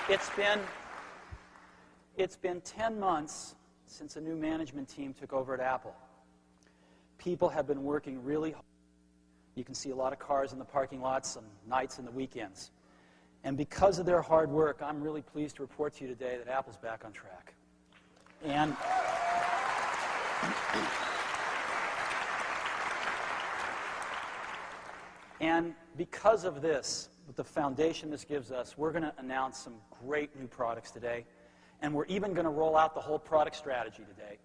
It's been 10 months since a new management team took over at Apple. People have been working really hard. You can see a lot of cars in the parking lots on nights and the weekends. And because of their hard work, I'm really pleased to report to you today that Apple's back on track. And because of this, with the foundation this gives us, we're going to announce some great new products today. And we're even going to roll out the whole product strategy today.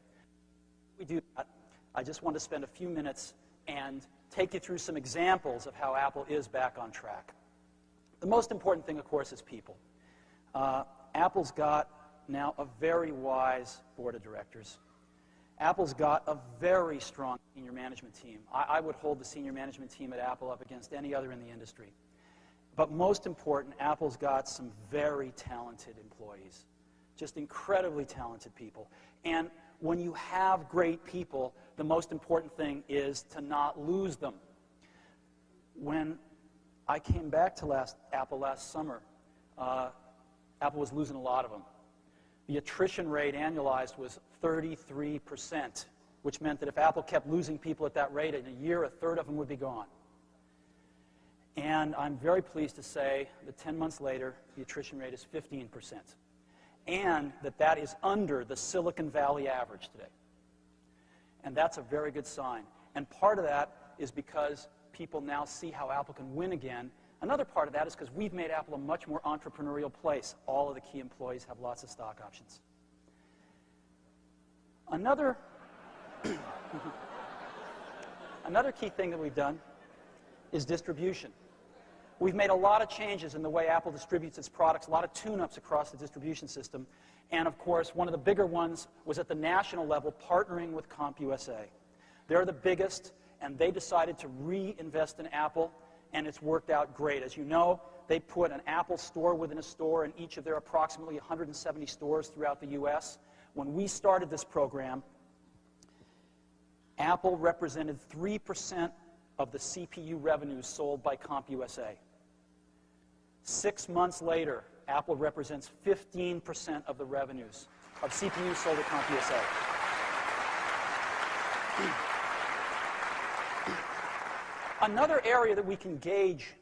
We do that. I just want to spend a few minutes and take you through some examples of how Apple is back on track. The most important thing, of course, is people. Apple's got now a very wise board of directors. Apple's got a very strong senior management team. I would hold the senior management team at Apple up against any other in the industry. But most important, Apple's got some very talented employees. Just incredibly talented people. And when you have great people, the most important thing is to not lose them. When I came back to Apple last summer, Apple was losing a lot of them. The attrition rate annualized was 33%, which meant that if Apple kept losing people at that rate, in a year, a third of them would be gone. And I'm very pleased to say that 10 months later, the attrition rate is 15%. And that is under the Silicon Valley average today. And that's a very good sign. And part of that is because people now see how Apple can win again. Another part of that is because we've made Apple a much more entrepreneurial place. All of the key employees have lots of stock options. Another key thing that we've done is distribution. We've made a lot of changes in the way Apple distributes its products, a lot of tune-ups across the distribution system. And of course, one of the bigger ones was at the national level, partnering with CompUSA. They're the biggest, and they decided to reinvest in Apple, and it's worked out great. As you know, they put an Apple store within a store in each of their approximately 170 stores throughout the US. When we started this program, Apple represented 3% of the CPU revenues sold by CompUSA. 6 months later, Apple represents 15% of the revenues of CPUs sold at CompUSA. Another area that we can gauge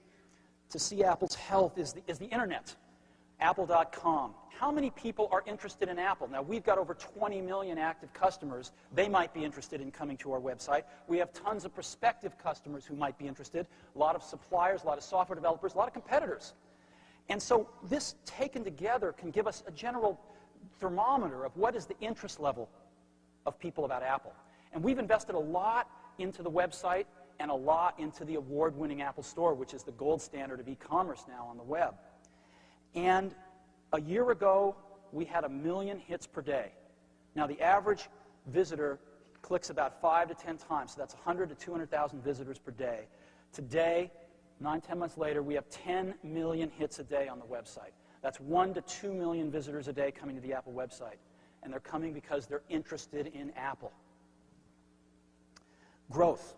to see Apple's health is the internet, apple.com. How many people are interested in Apple? Now, we've got over 20 million active customers. They might be interested in coming to our website. We have tons of prospective customers who might be interested, a lot of suppliers, a lot of software developers, a lot of competitors. And so this taken together can give us a general thermometer of what is the interest level of people about Apple. And we've invested a lot into the website and a lot into the award-winning Apple Store, which is the gold standard of e-commerce now on the web. And a year ago, we had 1 million hits per day. Now, the average visitor clicks about 5 to 10 times, so that's 100 to 200,000 visitors per day. Today, 9, 10 months later, we have 10 million hits a day on the website. That's 1 to 2 million visitors a day coming to the Apple website. And they're coming because they're interested in Apple. Growth.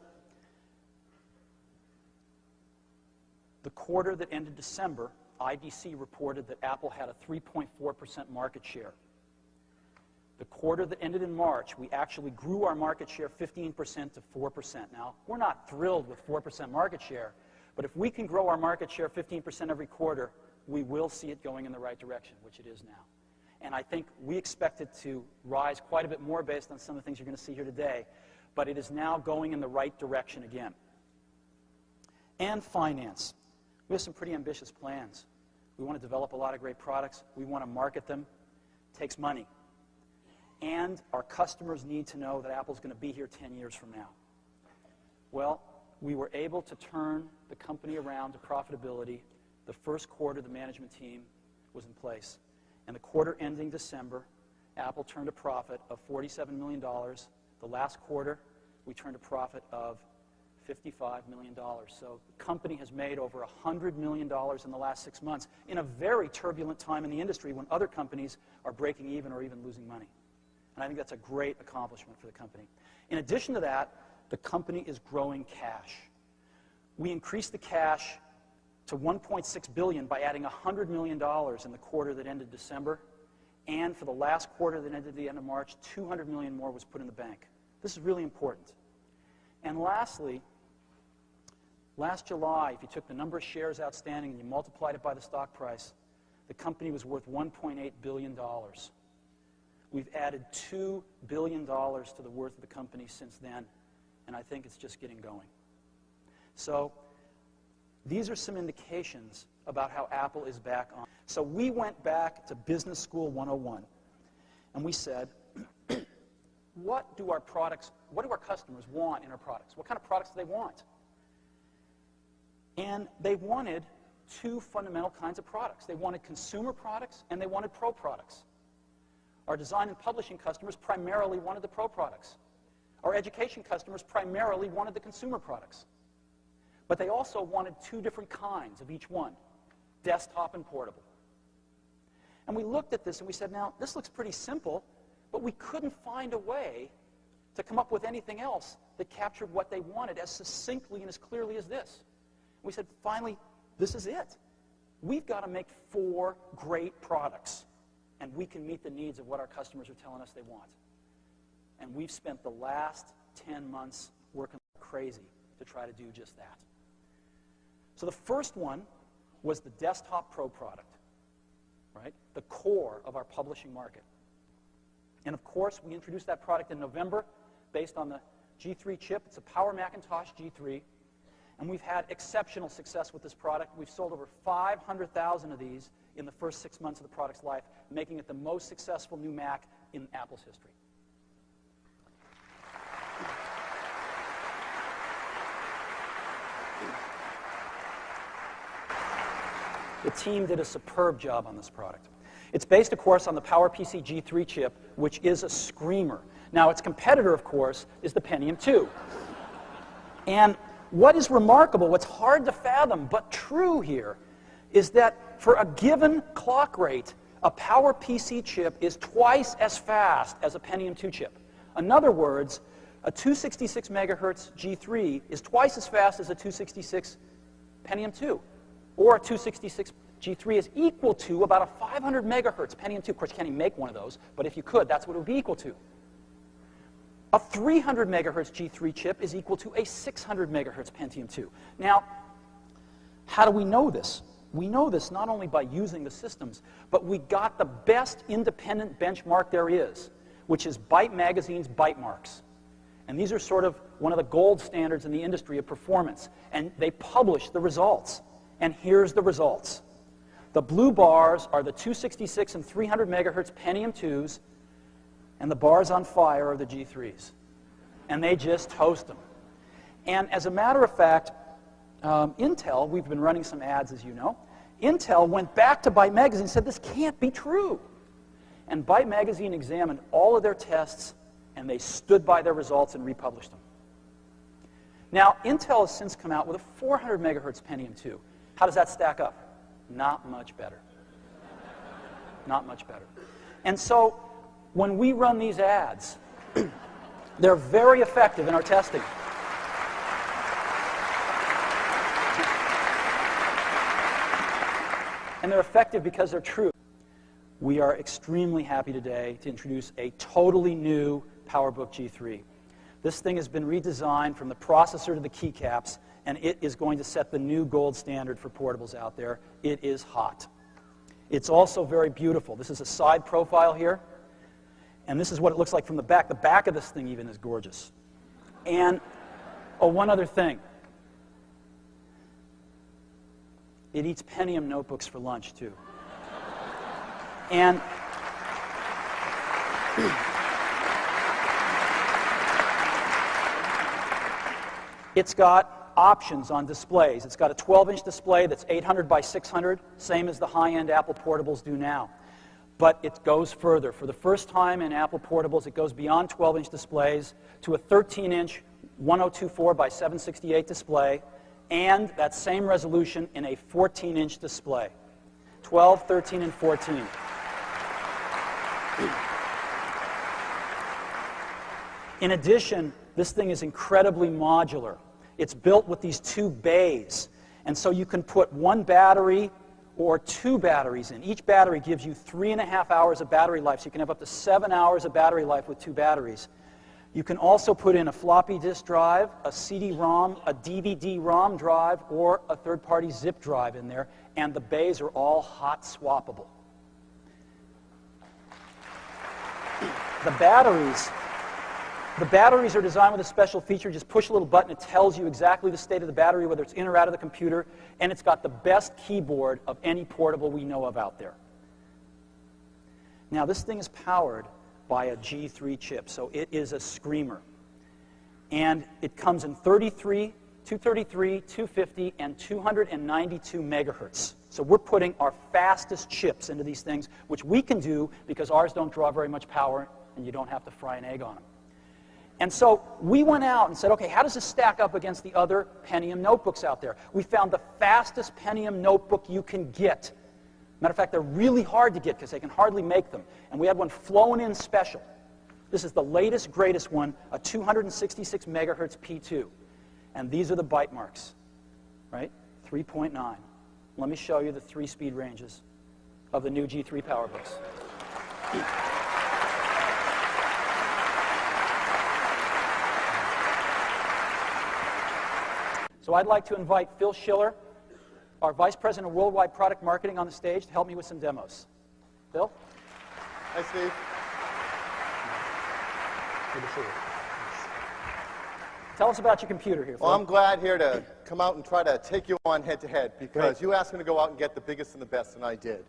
The quarter that ended December, IDC reported that Apple had a 3.4% market share. The quarter that ended in March, we actually grew our market share 15% to 4%. Now, we're not thrilled with 4% market share, but if we can grow our market share 15% every quarter, we will see it going in the right direction, which it is now. And I think we expect it to rise quite a bit more based on some of the things you're going to see here today, but it is now going in the right direction again. And finance. We have some pretty ambitious plans. We want to develop a lot of great products. We want to market them. It takes money. And our customers need to know that Apple's going to be here 10 years from now. Well, we were able to turn the company around to profitability the first quarter the management team was in place. And the quarter ending December, Apple turned a profit of $47 million. The last quarter, we turned a profit of $55 million. So the company has made over $100 million in the last 6 months in a very turbulent time in the industry when other companies are breaking even or even losing money. And I think that's a great accomplishment for the company. In addition to that, the company is growing cash. We increased the cash to $1.6 billion by adding $100 million in the quarter that ended December. And for the last quarter that ended at the end of March, $200 million more was put in the bank. This is really important. And lastly, last July, if you took the number of shares outstanding and you multiplied it by the stock price, the company was worth $1.8 billion. We've added $2 billion to the worth of the company since then, and I think it's just getting going. So these are some indications about how Apple is back on. So we went back to Business School 101, and we said, what do our customers want in our products? What kind of products do they want? And they wanted two fundamental kinds of products. They wanted consumer products, and they wanted pro products. Our design and publishing customers primarily wanted the pro products. Our education customers primarily wanted the consumer products. But they also wanted two different kinds of each one, desktop and portable. And we looked at this and we said, now, this looks pretty simple, but we couldn't find a way to come up with anything else that captured what they wanted as succinctly and as clearly as this. We said, finally, this is it. We've got to make 4 great products, and we can meet the needs of what our customers are telling us they want. And we've spent the last 10 months working like crazy to try to do just that. So the first one was the desktop pro product, right? The core of our publishing market. And of course, we introduced that product in November based on the G3 chip. It's a Power Macintosh G3. And we've had exceptional success with this product. We've sold over 500,000 of these in the first 6 months of the product's life, making it the most successful new Mac in Apple's history. The team did a superb job on this product. It's based, of course, on the PowerPC G3 chip, which is a screamer. Now, its competitor, of course, is the Pentium 2. And what is remarkable, what's hard to fathom, but true here, is that for a given clock rate, a PowerPC chip is twice as fast as a Pentium 2 chip. In other words, a 266 megahertz G3 is twice as fast as a 266 Pentium 2. Or a 266 G3 is equal to about a 500 megahertz Pentium 2. Of course, you can't even make one of those, but if you could, that's what it would be equal to. A 300 megahertz G3 chip is equal to a 600 megahertz Pentium 2. Now, how do we know this? We know this not only by using the systems, but we got the best independent benchmark there is, which is Byte Magazine's Byte Marks. And these are sort of one of the gold standards in the industry of performance. And they publish the results. And here's the results. The blue bars are the 266 and 300 megahertz Pentium 2s, and the bars on fire are the G3s. And they just toast them. And as a matter of fact, Intel, we've been running some ads, as you know, Intel went back to Byte Magazine and said, this can't be true. And Byte Magazine examined all of their tests, and they stood by their results and republished them. Now, Intel has since come out with a 400 megahertz Pentium 2. How does that stack up? Not much better. Not much better. And so, when we run these ads, they're very effective in our testing. And they're effective because they're true. We are extremely happy today to introduce a totally new PowerBook G3. This thing has been redesigned from the processor to the keycaps, and it is going to set the new gold standard for portables out there. It is hot. It's also very beautiful. This is a side profile here, and this is what it looks like from the back. The back of this thing even is gorgeous. And, oh, one other thing. It eats Pentium notebooks for lunch, too. And it's got options on displays. It's got a 12-inch display that's 800 by 600, same as the high-end Apple portables do now. But it goes further. For the first time in Apple portables, it goes beyond 12-inch displays to a 13-inch 1024 by 768 display, and that same resolution in a 14-inch display. 12, 13, and 14. In addition, this thing is incredibly modular. It's built with these two bays. And so you can put one battery or two batteries in. Each battery gives you 3.5 hours of battery life, so you can have up to 7 hours of battery life with two batteries. You can also put in a floppy disk drive, a CD-ROM, a DVD-ROM drive, or a third-party zip drive in there, and the bays are all hot swappable. The batteries are designed with a special feature. Just push a little button. It tells you exactly the state of the battery, whether it's in or out of the computer, and it's got the best keyboard of any portable we know of out there. Now, this thing is powered by a G3 chip, so it is a screamer. And it comes in 33, 233, 250, and 292 megahertz. So we're putting our fastest chips into these things, which we can do because ours don't draw very much power, and you don't have to fry an egg on them. And so we went out and said, okay, how does this stack up against the other Pentium notebooks out there? We found the fastest Pentium notebook you can get. Matter of fact, they're really hard to get because they can hardly make them. And we had one flown in special. This is the latest, greatest one, a 266 megahertz P2. And these are the byte marks, right? 3.9. Let me show you the 3-speed ranges of the new G3 PowerBooks. So I'd like to invite Phil Schiller, our Vice President of Worldwide Product Marketing, on the stage to help me with some demos. Phil? Hi, Steve. Good to see you. Tell us about your computer here, Phil. Well, I'm glad here to come out and try to take you on head-to-head because you asked me to go out and get the biggest and the best, and I did.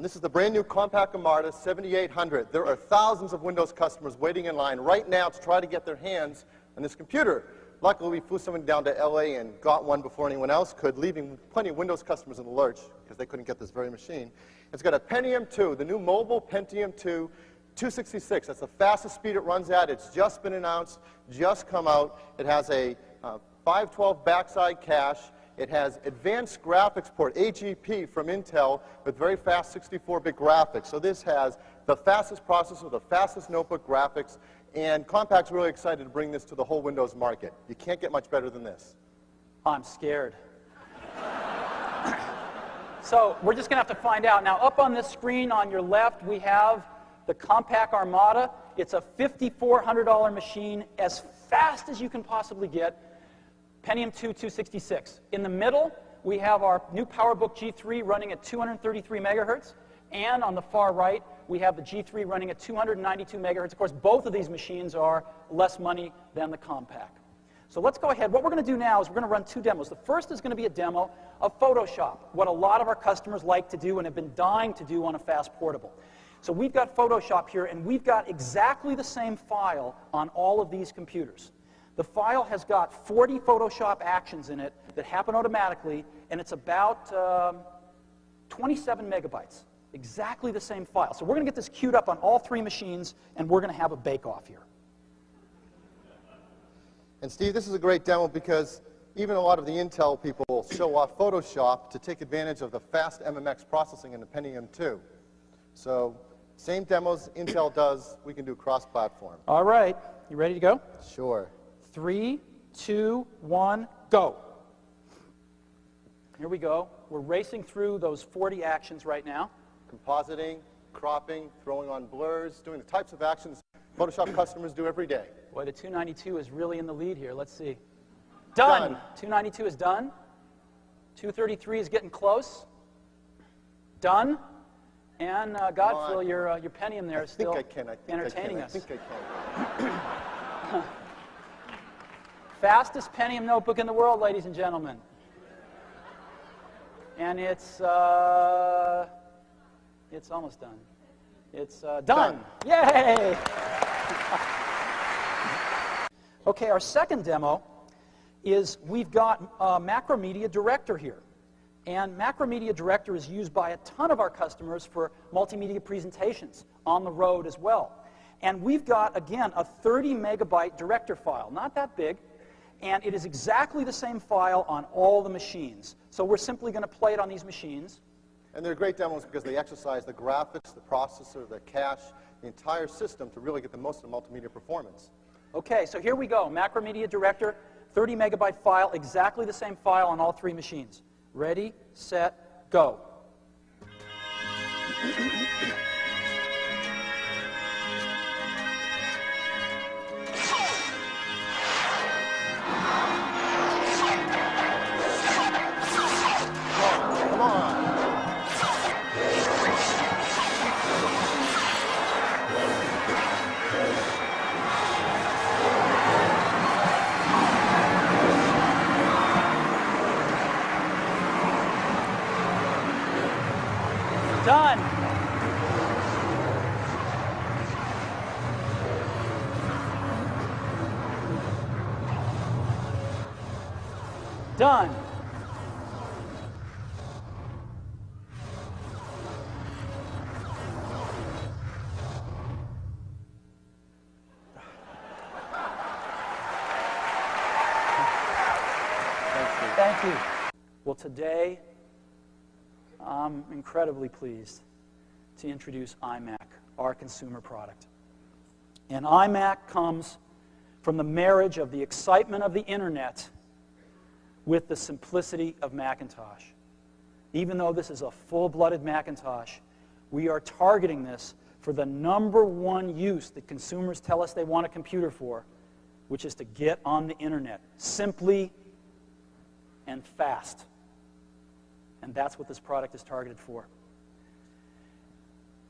This is the brand new compact Armada 7800. There are thousands of Windows customers waiting in line right now to try to get their hands on this computer. Luckily, we flew someone down to LA and got one before anyone else could, leaving plenty of Windows customers in the lurch because they couldn't get this very machine. It's got a Pentium 2, the new mobile Pentium 2, 266. That's the fastest speed it runs at. It's just been announced, just come out. It has a 512 backside cache. It has advanced graphics port, AGP from Intel, with very fast 64-bit graphics. So this has the fastest processor, the fastest notebook graphics, and Compact's really excited to bring this to the whole Windows market. You can't get much better than this. I'm scared. So we're just going to have to find out. Now, up on this screen on your left, we have the Compact Armada. It's a $5,400 machine, as fast as you can possibly get. Pentium 2 266. In the middle, we have our new PowerBook G3 running at 233 megahertz. And on the far right, we have the G3 running at 292 megahertz. Of course, both of these machines are less money than the Compact. So let's go ahead. What we're going to do now is we're going to run two demos. The first is going to be a demo of Photoshop, what a lot of our customers like to do and have been dying to do on a fast portable. So we've got Photoshop here, and we've got exactly the same file on all of these computers. The file has got 40 Photoshop actions in it that happen automatically, and it's about 27 megabytes. Exactly the same file. So we're going to get this queued up on all three machines, and we're going to have a bake-off here. And Steve, this is a great demo because even a lot of the Intel people show off Photoshop to take advantage of the fast MMX processing in the Pentium 2. So same demos Intel does, we can do cross-platform. All right. You ready to go? Sure. 3, 2, 1, go. Here we go. We're racing through those 40 actions right now. Compositing, cropping, throwing on blurs, doing the types of actions Photoshop customers do every day. Boy, the 292 is really in the lead here. Let's see. Done. 292 is done. 233 is getting close. Done. And Godfrey, your Pentium there is still entertaining us. I think I can. Fastest Pentium notebook in the world, ladies and gentlemen. And it's almost done. It's done. Yay! Okay, our second demo is we've got Macromedia Director here. And Macromedia Director is used by a ton of our customers for multimedia presentations on the road as well. And we've got, again, a 30 megabyte director file. Not that big. And it is exactly the same file on all the machines. So we're simply going to play it on these machines. And they're great demos because they exercise the graphics, the processor, the cache, the entire system to really get the most of the multimedia performance. Okay, so here we go. Macromedia Director, 30 megabyte file, exactly the same file on all 3 machines. Ready, set, go. Come on. Done. Done. Thank you. Well, today, I'm incredibly pleased to introduce iMac, our consumer product. And iMac comes from the marriage of the excitement of the internet with the simplicity of Macintosh. Even though this is a full-blooded Macintosh, we are targeting this for the #1 use that consumers tell us they want a computer for, which is to get on the internet, simply and fast. And that's what this product is targeted for.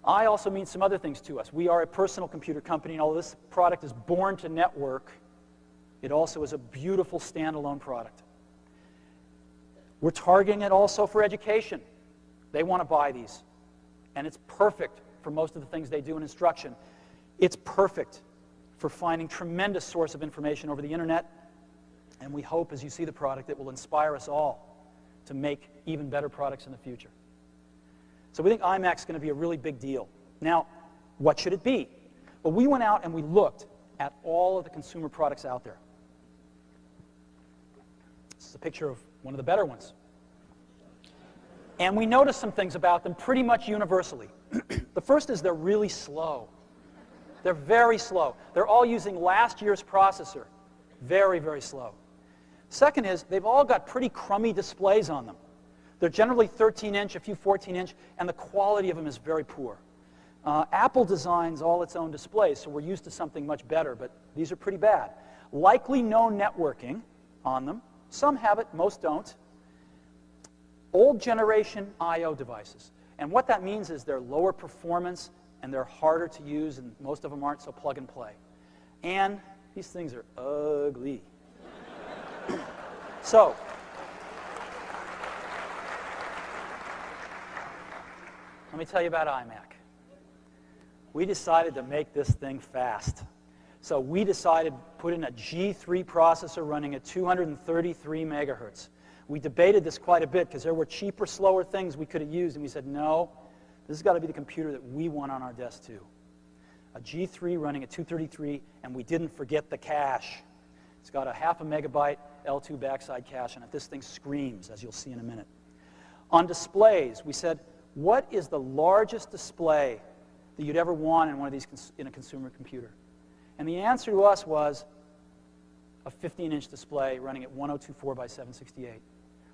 I also means some other things to us. We are a personal computer company, and although this product is born to network, it also is a beautiful standalone product. We're targeting it also for education. They want to buy these. And it's perfect for most of the things they do in instruction. It's perfect for finding tremendous source of information over the internet. And we hope, as you see the product, it will inspire us all to make even better products in the future. So we think iMac's going to be a really big deal. Now, what should it be? Well, we went out and we looked at all of the consumer products out there. This is a picture of one of the better ones. And we noticed some things about them pretty much universally. The first is they're really slow. They're very slow. They're all using last year's processor. Very, very slow. Second is, they've all got pretty crummy displays on them. They're generally 13-inch, a few 14-inch, and the quality of them is very poor. Apple designs all its own displays, so we're used to something much better, but these are pretty bad. Likely no networking on them. Some have it, most don't. Old generation I/O devices. And what that means is they're lower performance, and they're harder to use, and most of them aren't, so plug and play. And these things are ugly. So, let me tell you about iMac. We decided to make this thing fast. So we decided to put in a G3 processor running at 233 megahertz. We debated this quite a bit because there were cheaper, slower things we could have used, and we said, no, this has got to be the computer that we want on our desk too. A G3 running at 233, and we didn't forget the cache. It's got a 0.5 megabyte L2 backside cache on it. This thing screams, as you'll see in a minute. On displays, we said, what is the largest display that you'd ever want in one of these in a consumer computer? And the answer to us was a 15-inch display running at 1024 by 768.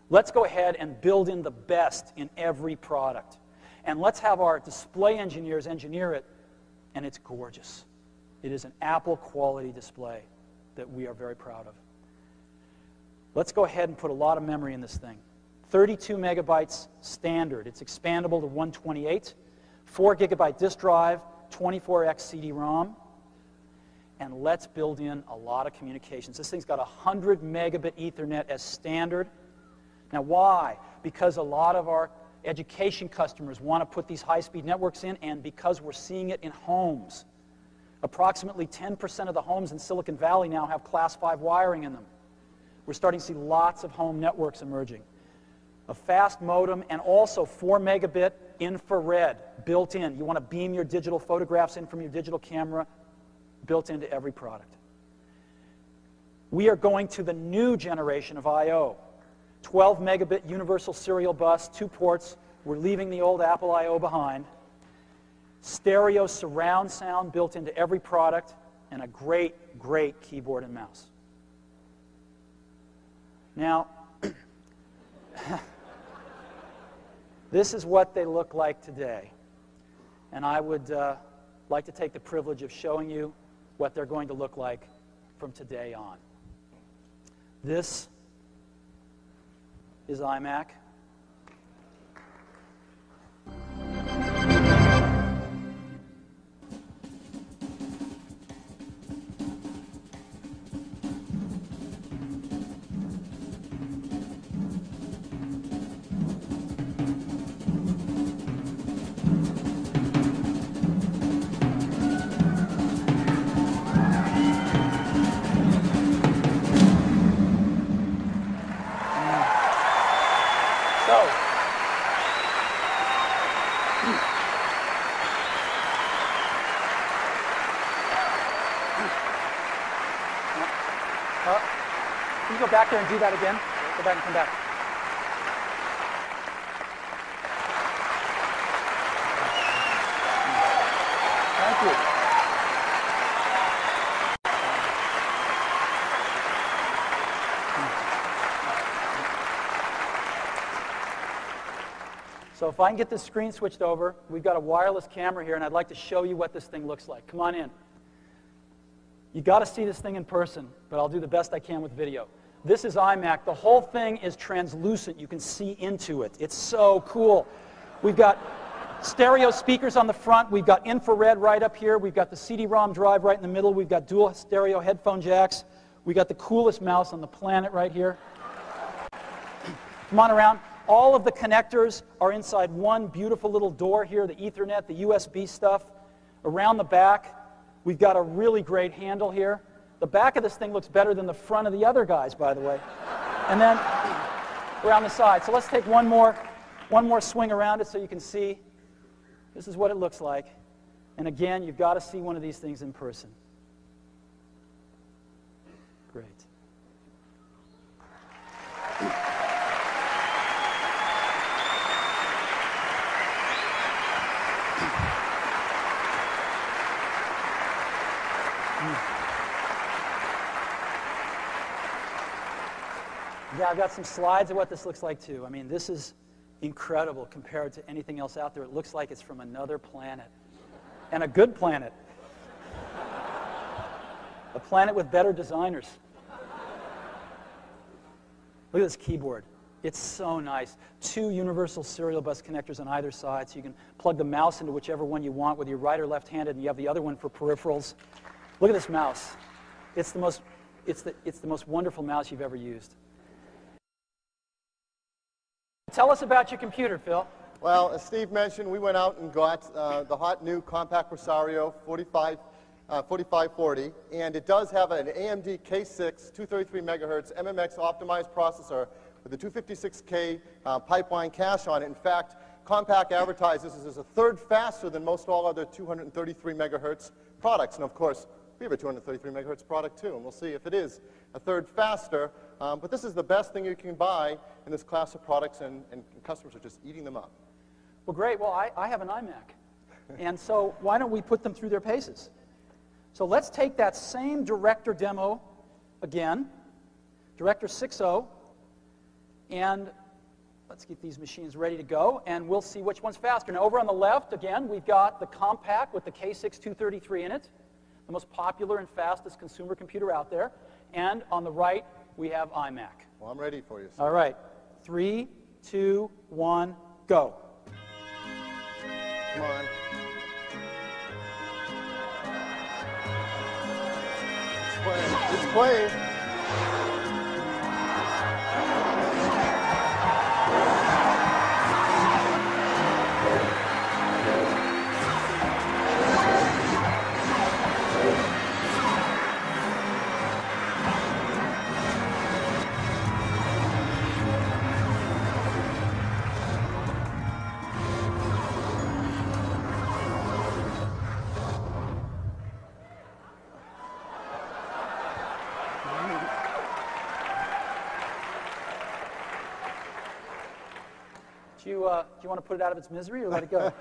Let's go ahead and build in the best in every product. And let's have our display engineers engineer it, and it's gorgeous. It is an Apple quality display that we are very proud of. Let's go ahead and put a lot of memory in this thing. 32 megabytes standard. It's expandable to 128. 4 gigabyte disk drive, 24x CD-ROM. And let's build in a lot of communications. This thing's got 100 megabit Ethernet as standard. Now why? Because a lot of our education customers want to put these high-speed networks in, and because we're seeing it in homes. Approximately 10% of the homes in Silicon Valley now have Class 5 wiring in them. We're starting to see lots of home networks emerging. A fast modem and also 4 megabit infrared built in. You want to beam your digital photographs in from your digital camera, built into every product. We are going to the new generation of I/O. 12 megabit universal serial bus, 2 ports. We're leaving the old Apple I/O behind. Stereo surround sound built into every product, and a great, great keyboard and mouse. Now, this is what they look like today. And I would like to take the privilege of showing you what they're going to look like from today on. This is iMac. Can you go back there and do that again? Go back and come back. Thank you. So if I can get this screen switched over, we've got a wireless camera here, and I'd like to show you what this thing looks like. Come on in. You've got to see this thing in person, but I'll do the best I can with video. This is iMac. The whole thing is translucent. You can see into it. It's so cool. We've got stereo speakers on the front. We've got infrared right up here. We've got the CD-ROM drive right in the middle. We've got dual stereo headphone jacks. We've got the coolest mouse on the planet right here. Come on around. All of the connectors are inside one beautiful little door here, the Ethernet, the USB stuff. Around the back, we've got a really great handle here. The back of this thing looks better than the front of the other guys, by the way. And then around the side. So let's take one more swing around it so you can see. This is what it looks like. And again, you've got to see one of these things in person. Great. Yeah, I've got some slides of what this looks like, too. I mean, this is incredible compared to anything else out there. It looks like it's from another planet. And a good planet. A planet with better designers. Look at this keyboard. It's so nice. 2 universal serial bus connectors on either side, so you can plug the mouse into whichever one you want, whether you're right or left-handed, and you have the other one for peripherals. Look at this mouse. It's the most wonderful mouse you've ever used. Tell us about your computer, Phil. Well, as Steve mentioned, we went out and got the hot new compact Presario 4540, and it does have an AMD K6 233 megahertz MMX optimized processor with a 256K pipeline cache on it. In fact, Compaq advertises this as a third faster than most all other 233 megahertz products. And of course, we have a 233 megahertz product too, and we'll see if it is a third faster. But this is the best thing you can buy in this class of products, and customers are just eating them up. Well, great. Well, I have an iMac. And so why don't we put them through their paces? So let's take that same Director demo again, Director 6.0, and let's get these machines ready to go, and we'll see which one's faster. Now, over on the left, again, we've got the Compaq with the K6 233 in it, the most popular and fastest consumer computer out there. And on the right, we have iMac. Well, I'm ready for you, sir. All right. 3, 2, 1, go. Come on. It's playing. It's playing. Do you want to put it out of its misery or let it go?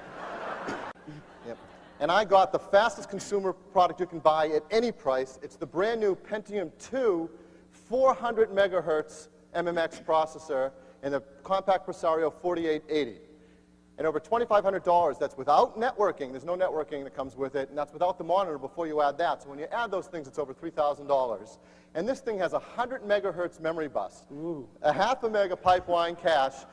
Yep. And I got the fastest consumer product you can buy at any price. It's the brand new Pentium 2 400 megahertz MMX processor and the compact Presario 4880. And over $2,500, that's without networking. There's no networking that comes with it, and that's without the monitor before you add that. So when you add those things, it's over $3,000. And this thing has a 100 megahertz memory bus, a half a mega pipeline cache,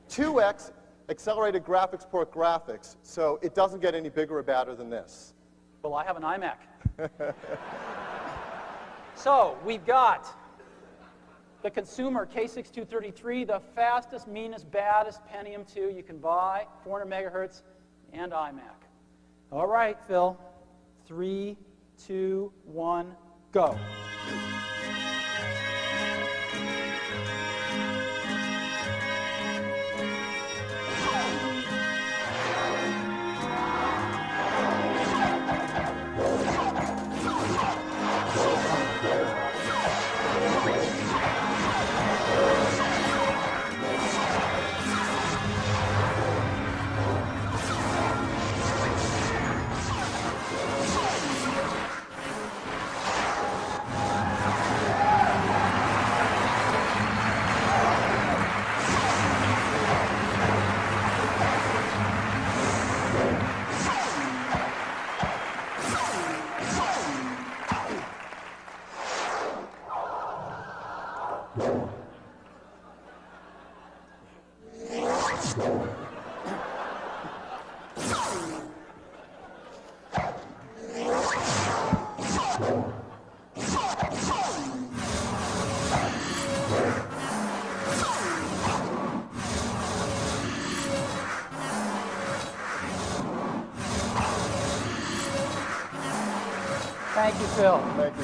2x accelerated graphics port graphics, so it doesn't get any bigger or badder than this. Well, I have an iMac. So we've got the consumer K6233, the fastest, meanest, baddest Pentium 2 you can buy, 400 megahertz, and iMac. All right, Phil. 3, 2, 1, go. Thank you, Phil. Thank you.